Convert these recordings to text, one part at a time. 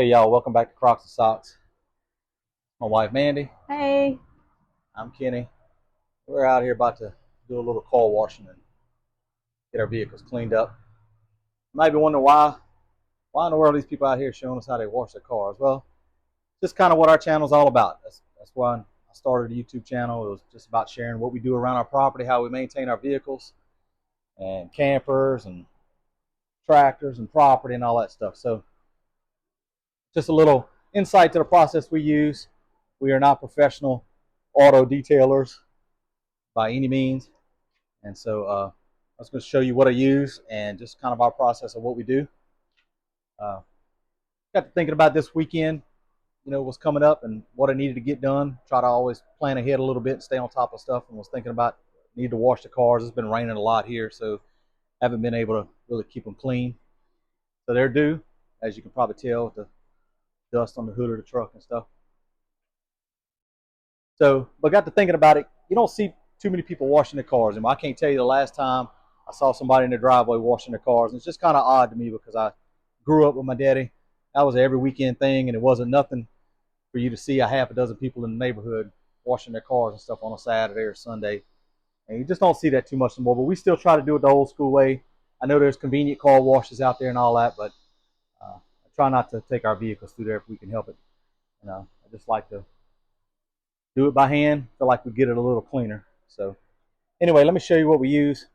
Hey y'all, welcome back to Crocs and Socks. My wife Mandy, Hey. I'm Kenny. We're out here about to do a little car washing and get our vehicles cleaned up. You might be wondering why in the world are these people out here showing us how they wash their cars? Well, just kind of what our channel's all about. That's why I started a YouTube channel. It was just about sharing what we do around our property, how we maintain our vehicles and campers and tractors and property and all that stuff. So just a little insight to the process we use. We are not professional auto detailers by any means. And so I was going to show you what I use and just kind of our process of what we do. Uh, got to thinking about this weekend, what's coming up and what I needed to get done. Try to always plan ahead a little bit and stay on top of stuff. And was thinking about need to wash the cars. It's been raining a lot here, so haven't been able to really keep them clean. So they're due, as you can probably tell with the dust on the hood of the truck and stuff. So, but got to thinking about it. You don't see too many people washing their cars. And I can't tell you the last time I saw somebody in the driveway washing their cars. And it's just kind of odd to me because I grew up with my daddy. That was an every weekend thing, and it wasn't nothing for you to see a half a dozen people in the neighborhood washing their cars and stuff on a Saturday or Sunday. And you just don't see that too much anymore. But we still try to do it the old school way. I know there's convenient car washes out there and all that, but I try not to take our vehicles through there if we can help it. I just like to do it by hand. Feel like we get it a little cleaner. So anyway, let me show you what we use.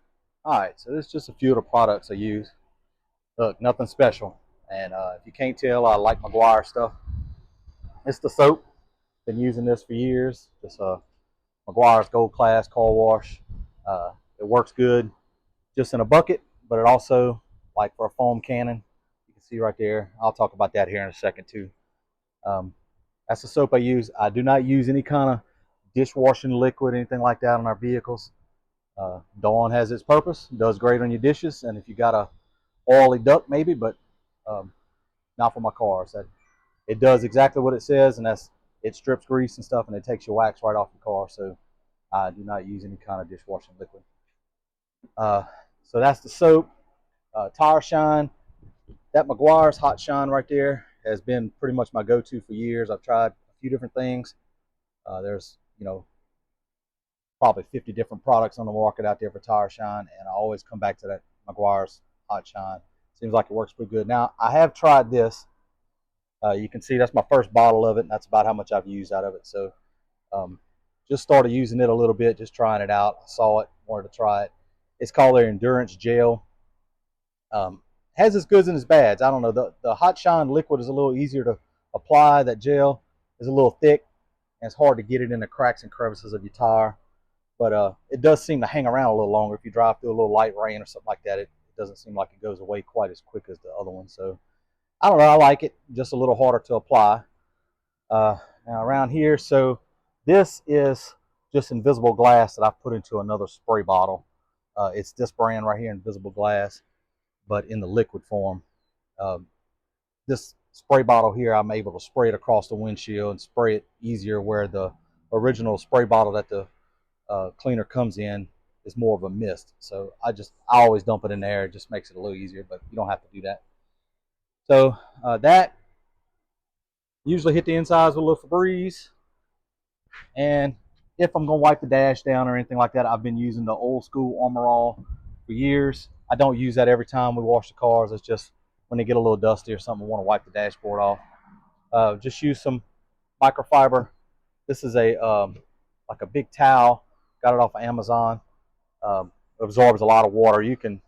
All right, so this is just a few of the products I use. Look, nothing special. And if you can't tell, I like Meguiar stuff. It's the soap. Been using this for years. This Meguiar's Gold Class Car Wash. It works good just in a bucket, but it also, like for a foam cannon, you can see right there. I'll talk about that here in a second too. Um, that's the soap I use. I do not use any kind of dishwashing liquid, anything like that on our vehicles. Dawn has its purpose, does great on your dishes, and if you got a oily duct maybe, but um, not for my cars. It does exactly what it says, and it strips grease and stuff, and it takes your wax right off your car. So I do not use any kind of dishwashing liquid. Uh, so that's the soap. Tire Shine. That Meguiar's Hot Shine right there has been pretty much my go-to for years. I've tried a few different things. There's probably 50 different products on the market out there for tire shine, and I always come back to that Meguiar's Hot Shine. Seems like it works pretty good. Now, I have tried this. You can see that's my first bottle of it, and that's about how much I've used out of it. So just started using it a little bit, just trying it out. I saw it, wanted to try it. It's called their Endurance Gel. Has its goods and its bads. I don't know. The Hot Shine liquid is a little easier to apply. That gel is a little thick, and it's hard to get it in the cracks and crevices of your tire. But it does seem to hang around a little longer. If you drive through a little light rain or something like that, it doesn't seem like it goes away quite as quick as the other one. So I don't know. I like it. Just a little harder to apply. Now around here, so this is just invisible glass that I put into another spray bottle. It's this brand right here, Invisible Glass, but in the liquid form. Uh, this spray bottle here, I'm able to spray it across the windshield and spray it easier, where the original spray bottle that the cleaner comes in is more of a mist. So I always dump it in there. It just makes it a little easier, but you don't have to do that. So that usually hit the insides with a little Febreze. And if I'm going to wipe the dash down or anything like that, I've been using the old school Armor All for years. I don't use that every time we wash the cars. It's just when they get a little dusty or something, I want to wipe the dashboard off. Just use some microfiber. This is like a big towel. Got it off of Amazon. Absorbs a lot of water. You can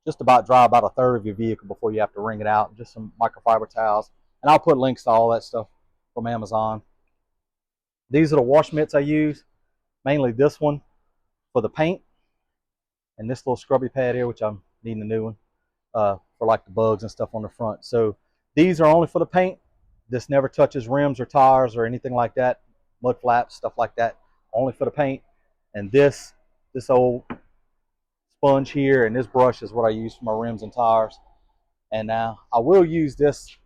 just about dry about a third of your vehicle before you have to wring it out. Just some microfiber towels, and I'll put links to all that stuff from Amazon. These are the wash mitts I use, mainly this one for the paint, and this little scrubby pad here, which I'm needing a new one for like the bugs and stuff on the front. So these are only for the paint. This never touches rims or tires or anything like that, mud flaps, stuff like that. Only for the paint. And this old sponge here and this brush is what I use for my rims and tires. And now I will use this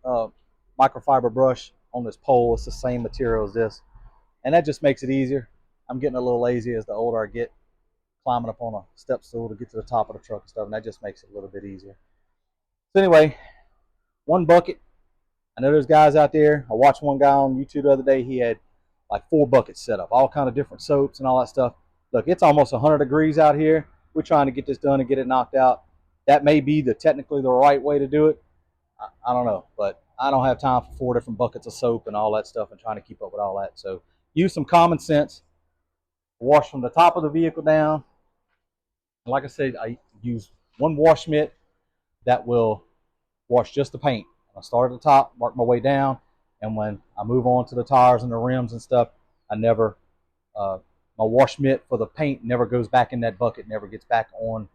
microfiber brush on this pole. It's the same material as this, and that just makes it easier. I'm getting a little lazy as the older I get, climbing up on a step stool to get to the top of the truck and stuff, and that just makes it a little bit easier. So anyway, one bucket, I know there's guys out there. I watched one guy on YouTube the other day. He had like 4 buckets set up, all kind of different soaps and all that stuff. Look, it's almost 100 degrees out here. We're trying to get this done and get it knocked out. That may be technically the right way to do it. I don't know, but I don't have time for 4 different buckets of soap and all that stuff and trying to keep up with all that. So use some common sense. Wash from the top of the vehicle down. And like I said, I use one wash mitt that will wash just the paint. I start at the top, work my way down, and when I move on to the tires and the rims and stuff, I never, my wash mitt for the paint never goes back in that bucket, never gets back on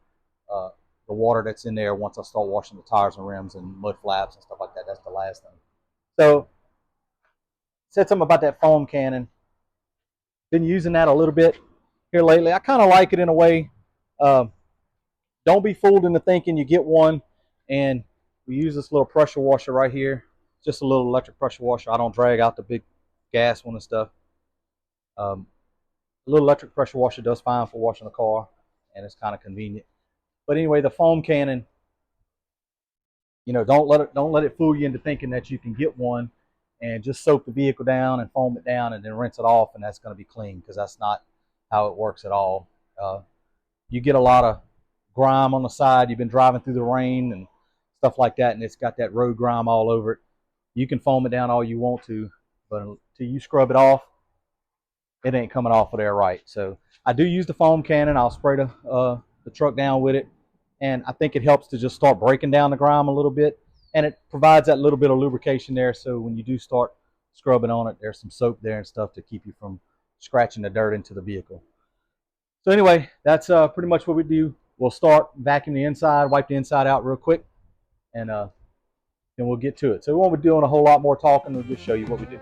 the water that's in there once I start washing the tires and rims and mud flaps and stuff like that. That's the last thing. So, said something about that foam cannon. Been using that a little bit here lately. I kind of like it in a way. Don't be fooled into thinking you get one and we use this little pressure washer right here. Just a little electric pressure washer. I don't drag out the big gas one and stuff. A little electric pressure washer does fine for washing the car, and it's kind of convenient. But anyway, the foam cannon, you know, don't let it fool you into thinking that you can get one and just soak the vehicle down and foam it down and then rinse it off and that's going to be clean, because that's not how it works at all. You get a lot of grime on the side. You've been driving through the rain and stuff like that, and it's got that road grime all over it. You can foam it down all you want to, but until you scrub it off, it ain't coming off of there right. So I do use the foam cannon. I'll spray the truck down with it, and I think it helps to just start breaking down the grime a little bit, and it provides that little bit of lubrication there, so when you do start scrubbing on it, there's some soap there and stuff to keep you from scratching the dirt into the vehicle. So anyway, that's pretty much what we do. We'll start vacuuming the inside, wipe the inside out real quick, and then we'll get to it. So we won't be doing a whole lot more talking. We'll just show you what we do.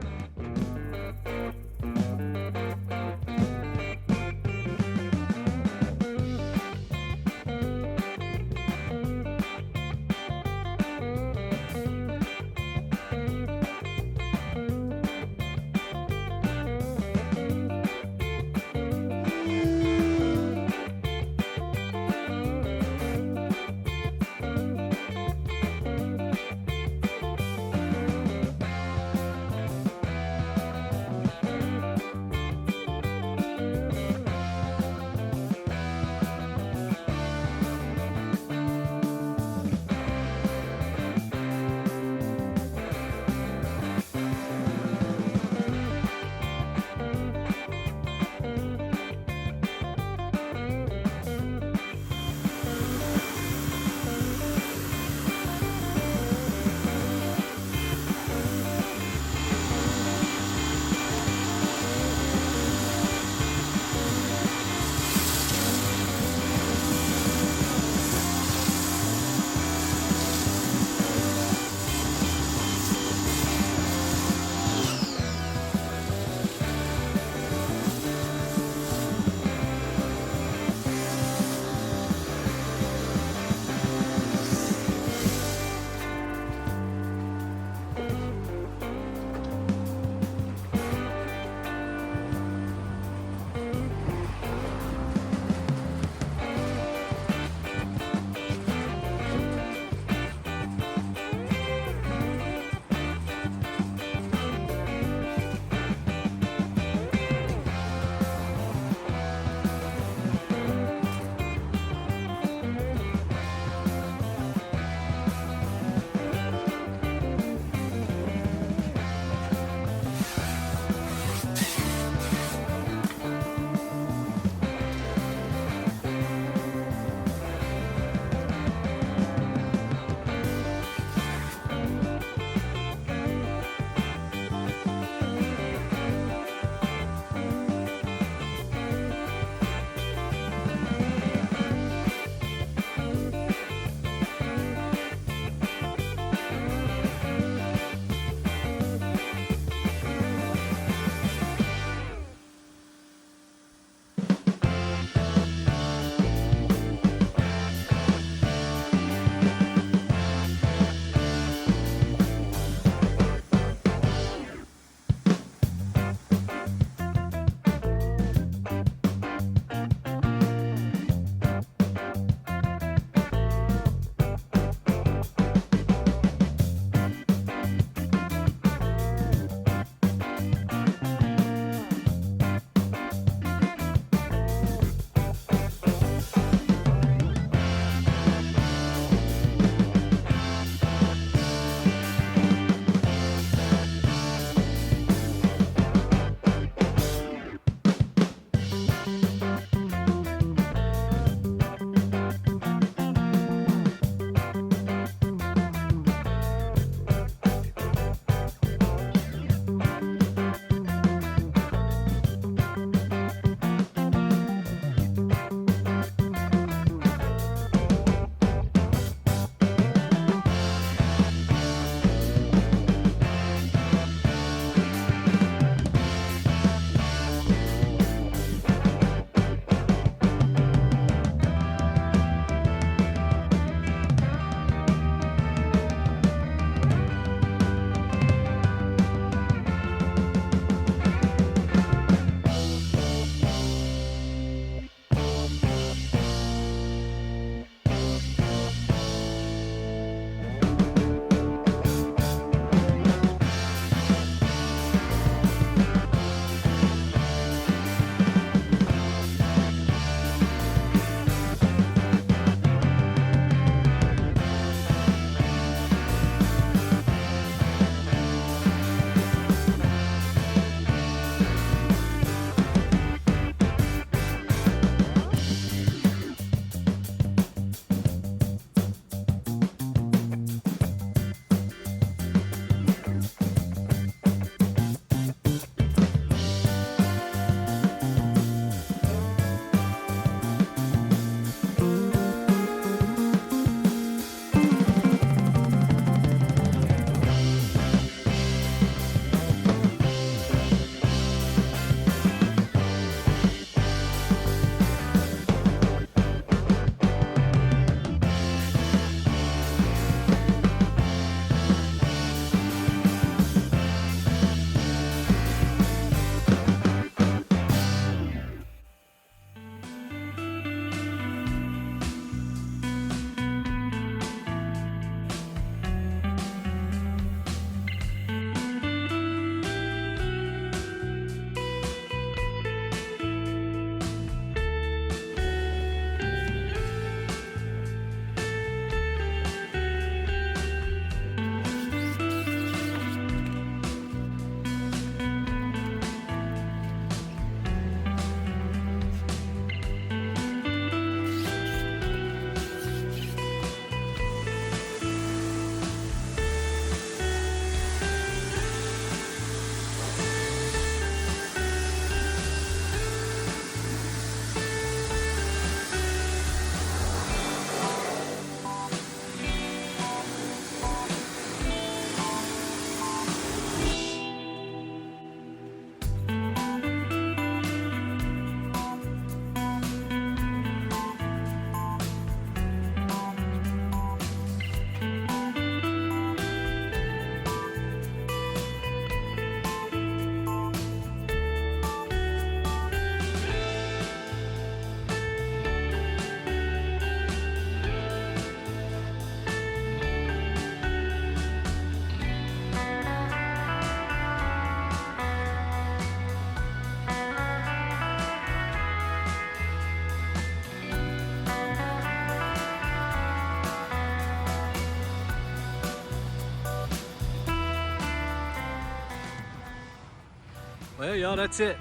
Well, y'all, that's it.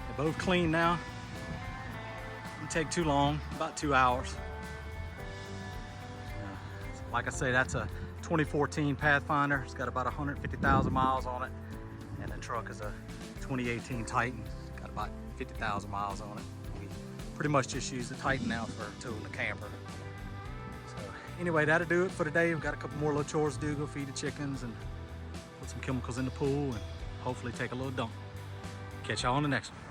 They're both clean now. Didn't take too long, about 2 hours. Like I say, that's a 2014 Pathfinder. It's got about 150,000 miles on it. And the truck is a 2018 Titan. It's got about 50,000 miles on it. We pretty much just use the Titan now for towing the camper. So anyway, that'll do it for today. We've got a couple more little chores to do. Go feed the chickens and put some chemicals in the pool and hopefully take a little dump. Catch y'all on the next one.